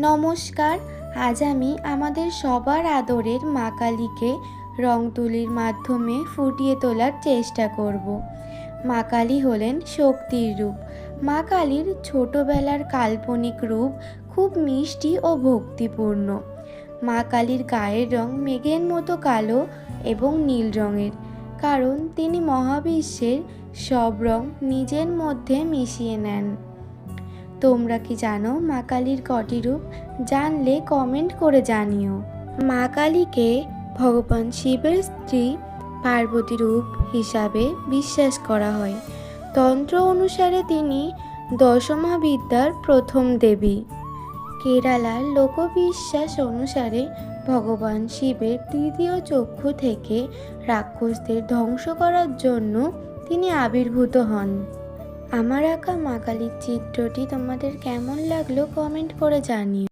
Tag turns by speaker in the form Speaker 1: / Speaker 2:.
Speaker 1: নমস্কার। আজ আমি আমাদের সবার আদরের মা কালীকে রং তুলির মাধ্যমে ফুটিয়ে তোলার চেষ্টা করব। মা কালী হলেন শক্তির রূপ। মা কালীর ছোটবেলার কাল্পনিক রূপ খুব মিষ্টি ও ভক্তিপূর্ণ। মা কালীর গায়ের রং মেঘের মতো কালো এবং নীল রঙের, কারণ তিনি মহাবিশ্বের সব রং নিজের মধ্যে মিশিয়ে নেন। তোমরা কি জানো মা কালীর কটি রূপ? জানলে কমেন্ট করে জানিও। মা কালীকে ভগবান শিবের স্ত্রী পার্বতী রূপ হিসাবে বিশ্বাস করা হয়। তন্ত্র অনুসারে তিনি দশমহাবিদ্যার প্রথম দেবী। কেরালার লোকবিশ্বাস অনুসারে ভগবান শিবের তৃতীয় চক্ষু থেকে রাক্ষসদের ধ্বংস করার জন্য তিনি আবির্ভূত হন। আমার আঁকা মা কালীর চিত্রটি তোমাদের কেমন লাগলো কমেন্ট করে জানিও।